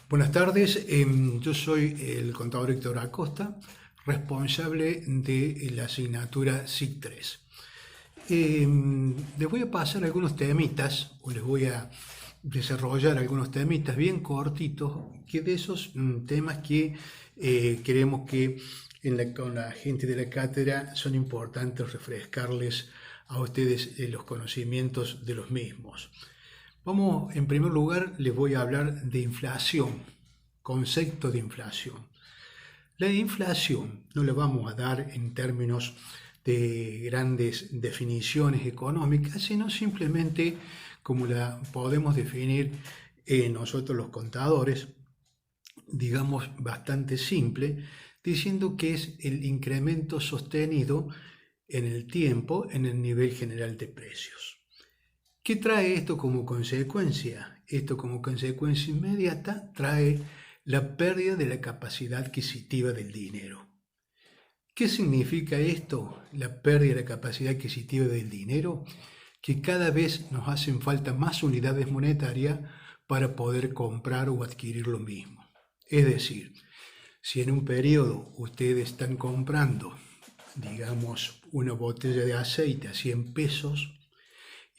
Buenas tardes, yo soy el contador Héctor Acosta, responsable de la asignatura SIC 3. Les voy a pasar algunos temitas, o les voy a desarrollar algunos temitas bien cortitos, que de esos temas que creemos que con la gente de la cátedra son importantes refrescarles a ustedes los conocimientos de los mismos. Vamos, en primer lugar, les voy a hablar de inflación, concepto de inflación. La inflación no la vamos a dar en términos de grandes definiciones económicas, sino simplemente como la podemos definir nosotros los contadores, digamos bastante simple, diciendo que es el incremento sostenido en el tiempo en el nivel general de precios. ¿Qué trae esto como consecuencia? Esto como consecuencia inmediata trae la pérdida de la capacidad adquisitiva del dinero. ¿Qué significa esto? La pérdida de la capacidad adquisitiva del dinero, que cada vez nos hacen falta más unidades monetarias para poder comprar o adquirir lo mismo. Es decir, si en un periodo ustedes están comprando, digamos, una botella de aceite a 100 pesos,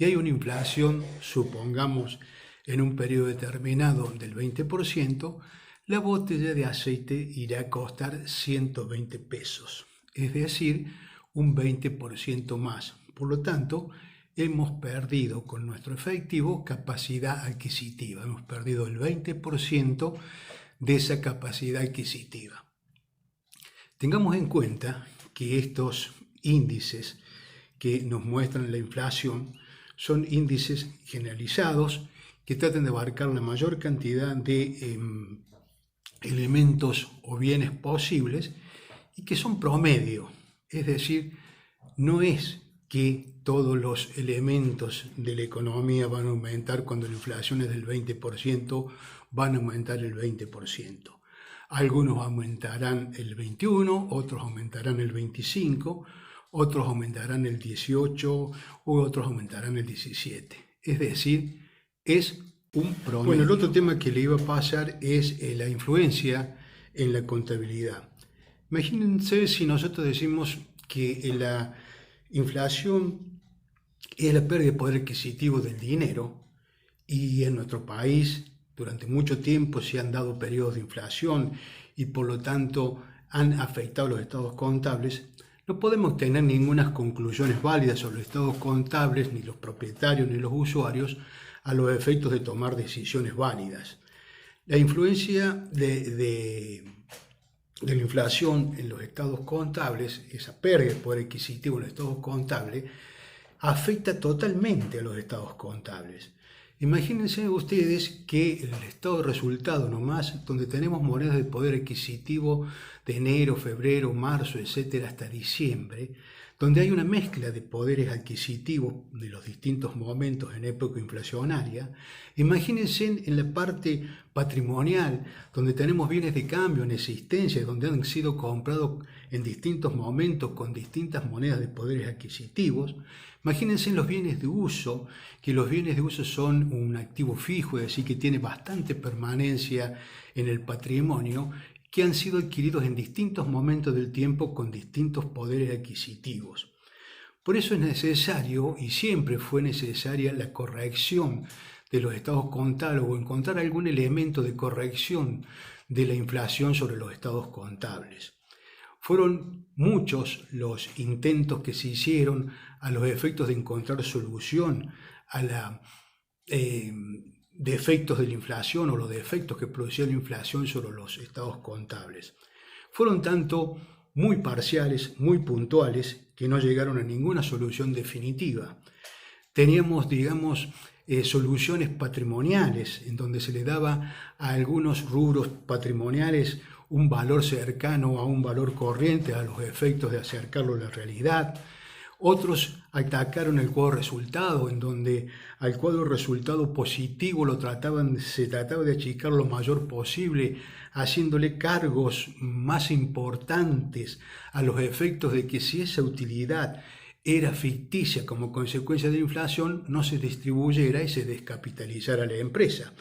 y hay una inflación, supongamos, en un periodo determinado del 20%, la botella de aceite irá a costar 120 pesos, es decir, un 20% más. Por lo tanto, hemos perdido con nuestro efectivo capacidad adquisitiva, hemos perdido el 20% de esa capacidad adquisitiva. Tengamos en cuenta que estos índices que nos muestran la inflación son índices generalizados que tratan de abarcar la mayor cantidad de elementos o bienes posibles y que son promedio. Es decir, no es que todos los elementos de la economía van a aumentar cuando la inflación es del 20%, van a aumentar el 20%. Algunos aumentarán el 21%, otros aumentarán el 25%, otros aumentarán el 18% u otros aumentarán el 17%. Es decir, es un promedio. Bueno, el otro tema que le iba a pasar es la influencia en la contabilidad. Imagínense si nosotros decimos que la inflación es la pérdida de poder adquisitivo del dinero y en nuestro país durante mucho tiempo se han dado periodos de inflación y por lo tanto han afectado los estados contables. No podemos tener ninguna conclusiones válidas sobre los estados contables, ni los propietarios, ni los usuarios, a los efectos de tomar decisiones válidas. La influencia de la inflación en los estados contables, esa pérdida de poder adquisitivo en los estados contables, afecta totalmente a los estados contables. Imagínense ustedes que el estado de resultado nomás, donde tenemos monedas de poder adquisitivo de enero, febrero, marzo, etcétera, hasta diciembre, donde hay una mezcla de poderes adquisitivos de los distintos momentos en época inflacionaria. Imagínense en la parte patrimonial, donde tenemos bienes de cambio en existencia, donde han sido comprados en distintos momentos con distintas monedas de poderes adquisitivos. Imagínense en los bienes de uso, que los bienes de uso son un activo fijo, es decir, que tiene bastante permanencia en el patrimonio, que han sido adquiridos en distintos momentos del tiempo con distintos poderes adquisitivos. Por eso es necesario, y siempre fue necesaria, la corrección de los estados contables o encontrar algún elemento de corrección de la inflación sobre los estados contables. Fueron muchos los intentos que se hicieron a los efectos de encontrar solución a la de efectos de la inflación o los defectos que producía la inflación sobre los estados contables. Fueron tanto muy parciales, muy puntuales, que no llegaron a ninguna solución definitiva. Teníamos, digamos, soluciones patrimoniales, en donde se le daba a algunos rubros patrimoniales un valor cercano a un valor corriente a los efectos de acercarlo a la realidad. Otros atacaron el cuadro resultado, en donde al cuadro resultado positivo se trataba de achicar lo mayor posible, haciéndole cargos más importantes a los efectos de que si esa utilidad era ficticia como consecuencia de la inflación, no se distribuyera y se descapitalizara la empresa.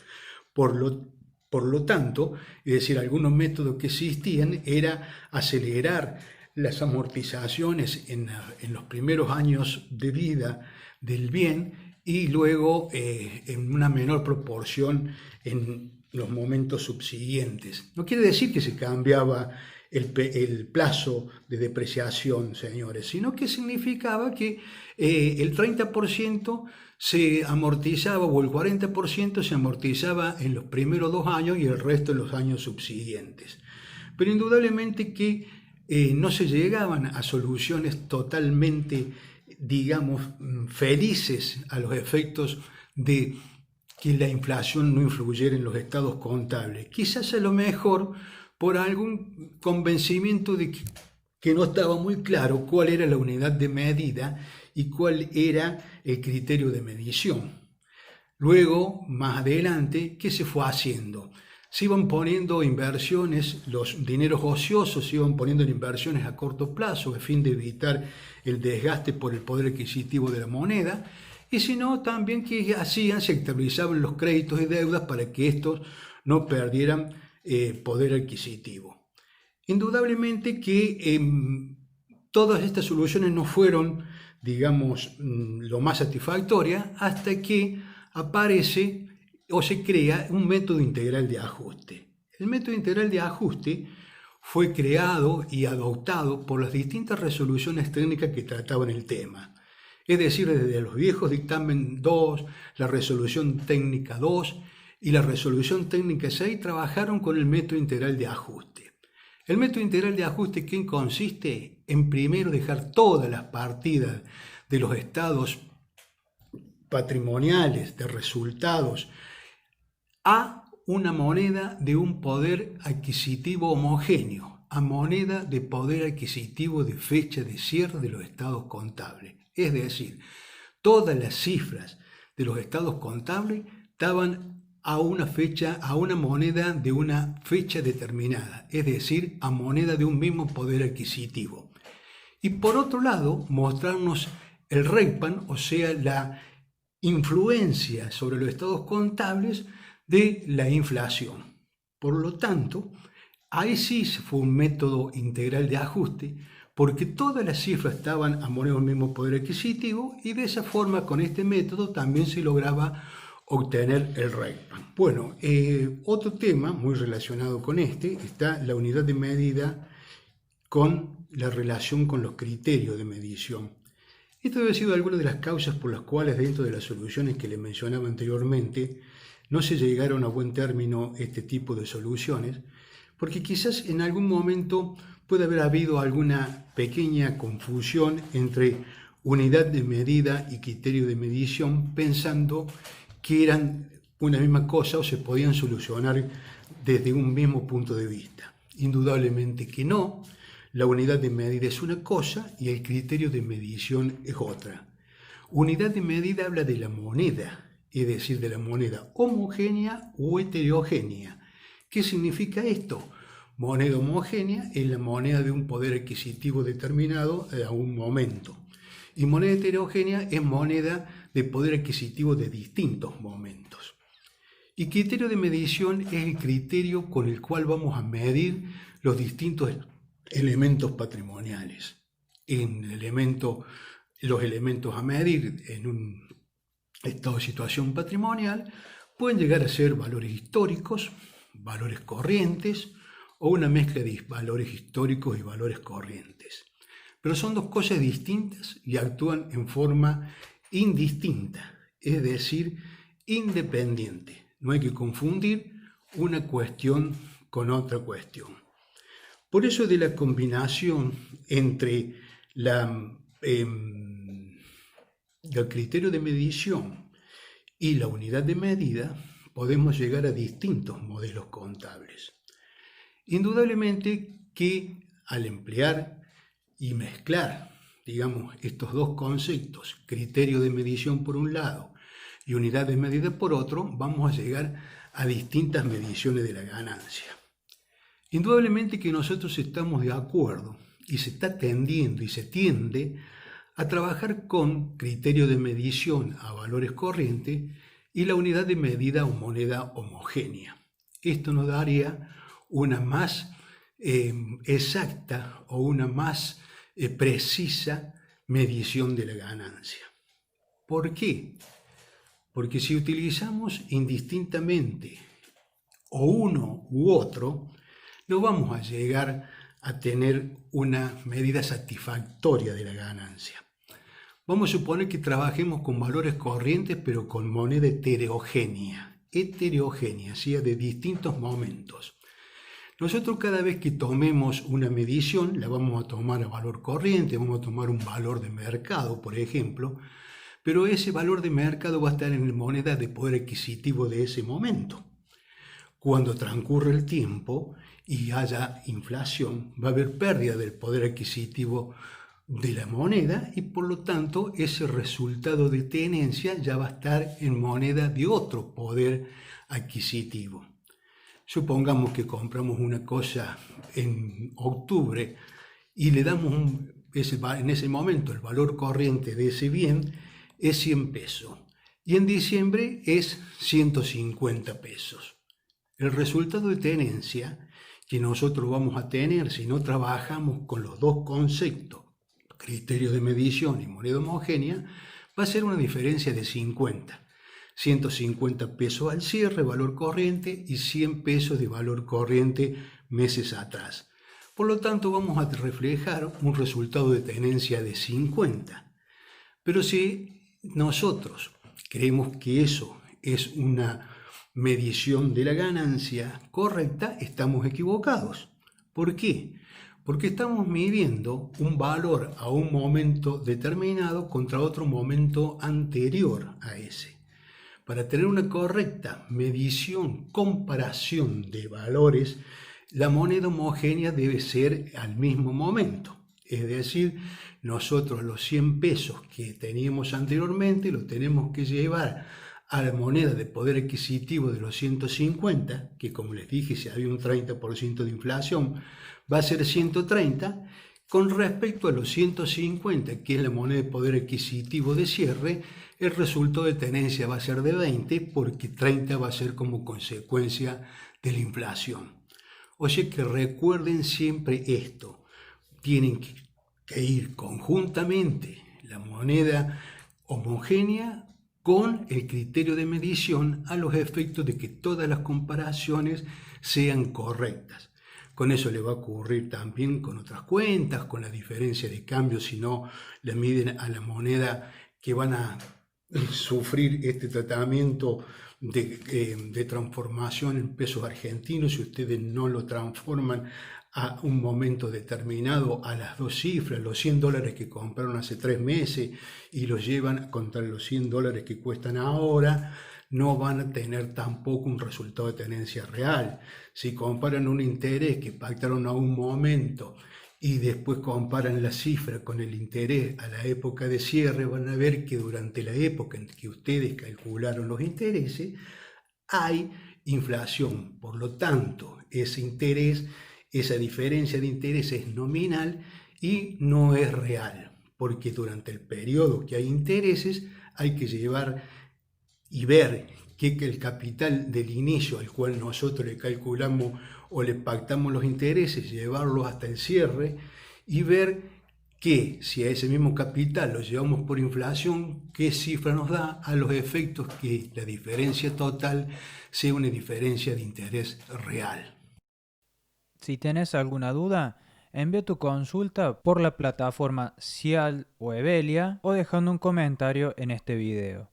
Por lo Por lo tanto, es decir, algunos métodos que existían era acelerar las amortizaciones en los primeros años de vida del bien y luego en una menor proporción en los momentos subsiguientes. No quiere decir que se cambiaba el plazo de depreciación, señores, sino que significaba que el 30% se amortizaba o el 40% se amortizaba en los primeros 2 años y el resto en los años subsiguientes. Pero indudablemente que no se llegaban a soluciones totalmente, digamos, felices a los efectos de que la inflación no influyera en los estados contables. Quizás a lo mejor por algún convencimiento de que no estaba muy claro cuál era la unidad de medida y cuál era el criterio de medición. Luego, más adelante, ¿qué se fue haciendo? Se iban poniendo inversiones, los dineros ociosos se iban poniendo en inversiones a corto plazo, a fin de evitar el desgaste por el poder adquisitivo de la moneda, y si no, también que hacían, se estabilizaban los créditos y deudas para que estos no perdieran poder adquisitivo. Indudablemente que todas estas soluciones no fueron, digamos, lo más satisfactorias hasta que aparece o se crea un método integral de ajuste. El método integral de ajuste fue creado y adoptado por las distintas resoluciones técnicas que trataban el tema. Es decir, desde los viejos dictamen 2, la resolución técnica 2 y la resolución técnica 6 trabajaron con el método integral de ajuste. El método integral de ajuste, ¿en qué consiste? En primero dejar todas las partidas de los estados patrimoniales, de resultados, a una moneda de un poder adquisitivo homogéneo, a moneda de poder adquisitivo de fecha de cierre de los estados contables. Es decir, todas las cifras de los estados contables estaban a una fecha, a una moneda de una fecha determinada, es decir, a moneda de un mismo poder adquisitivo. Y por otro lado, mostrarnos el REIPAN, o sea, la influencia sobre los estados contables de la inflación. Por lo tanto, ahí sí fue un método integral de ajuste, porque todas las cifras estaban a moneda del mismo poder adquisitivo y de esa forma, con este método, también se lograba obtener el REIPAN. Bueno, otro tema muy relacionado con este está la unidad de medida con la relación con los criterios de medición. Esto debe haber sido alguna de las causas por las cuales dentro de las soluciones que le mencionaba anteriormente no se llegaron a buen término este tipo de soluciones, porque quizás en algún momento puede haber habido alguna pequeña confusión entre unidad de medida y criterio de medición, pensando que eran una misma cosa o se podían solucionar desde un mismo punto de vista. Indudablemente que no. La unidad de medida es una cosa y el criterio de medición es otra. Unidad de medida habla de la moneda, es decir, de la moneda homogénea o heterogénea. ¿Qué significa esto? Moneda homogénea es la moneda de un poder adquisitivo determinado a un momento. Y moneda heterogénea es moneda de poder adquisitivo de distintos momentos. Y criterio de medición es el criterio con el cual vamos a medir los distintos elementos patrimoniales. Los elementos a medir en un estado de situación patrimonial pueden llegar a ser valores históricos, valores corrientes o una mezcla de valores históricos y valores corrientes. Pero son dos cosas distintas y actúan en forma indistinta, es decir, independiente. No hay que confundir una cuestión con otra cuestión. Por eso de la combinación entre el criterio de medición y la unidad de medida, podemos llegar a distintos modelos contables. Indudablemente que al emplear y mezclar, digamos, estos dos conceptos, criterio de medición por un lado y unidad de medida por otro, vamos a llegar a distintas mediciones de la ganancia. Indudablemente que nosotros estamos de acuerdo y se está tendiendo y se tiende a trabajar con criterio de medición a valores corrientes y la unidad de medida o moneda homogénea. Esto nos daría una más exacta o una más precisa medición de la ganancia. ¿Por qué? Porque si utilizamos indistintamente o uno u otro, no vamos a llegar a tener una medida satisfactoria de la ganancia. Vamos a suponer que trabajemos con valores corrientes, pero con moneda heterogénea, ¿sí? De distintos momentos. Nosotros cada vez que tomemos una medición, la vamos a tomar a valor corriente, vamos a tomar un valor de mercado, por ejemplo, pero ese valor de mercado va a estar en la moneda de poder adquisitivo de ese momento. Cuando transcurre el tiempo y haya inflación, va a haber pérdida del poder adquisitivo de la moneda y por lo tanto ese resultado de tenencia ya va a estar en moneda de otro poder adquisitivo. Supongamos que compramos una cosa en octubre y le damos en ese momento el valor corriente de ese bien es 100 pesos y en diciembre es 150 pesos. El resultado de tenencia que nosotros vamos a tener si no trabajamos con los dos conceptos, criterio de medición y moneda homogénea, va a ser una diferencia de 150 pesos al cierre, valor corriente, y 100 pesos de valor corriente meses atrás. Por lo tanto, vamos a reflejar un resultado de tenencia de 50. Pero si nosotros creemos que eso es una medición de la ganancia correcta, estamos equivocados. ¿Por qué? Porque estamos midiendo un valor a un momento determinado contra otro momento anterior a ese. Para tener una correcta medición, comparación de valores, la moneda homogénea debe ser al mismo momento. Es decir, nosotros los 100 pesos que teníamos anteriormente los tenemos que llevar a la moneda de poder adquisitivo de los 150, que como les dije, si había un 30% de inflación, va a ser 130, con respecto a los 150, que es la moneda de poder adquisitivo de cierre, el resultado de tenencia va a ser de 20, porque 30 va a ser como consecuencia de la inflación. O sea que recuerden siempre esto, tienen que ir conjuntamente la moneda homogénea con el criterio de medición a los efectos de que todas las comparaciones sean correctas. Con eso le va a ocurrir también con otras cuentas, con la diferencia de cambio, si no le miden a la moneda que van a sufrir este tratamiento de transformación en pesos argentinos, si ustedes no lo transforman a un momento determinado a las dos cifras, los $100 que compraron hace 3 meses y los llevan contra los $100 que cuestan ahora, no van a tener tampoco un resultado de tenencia real. Si comparan un interés que pactaron a un momento y después comparan la cifra con el interés a la época de cierre, van a ver que durante la época en que ustedes calcularon los intereses, hay inflación. Por lo tanto, ese interés, esa diferencia de interés es nominal y no es real, porque durante el periodo que hay intereses hay que llevar y ver que el capital del inicio al cual nosotros le calculamos o le pactamos los intereses, llevarlos hasta el cierre y ver que si a ese mismo capital lo llevamos por inflación, qué cifra nos da a los efectos que la diferencia total sea una diferencia de interés real. Si tenés alguna duda, envía tu consulta por la plataforma Cial o Evelia o dejando un comentario en este video.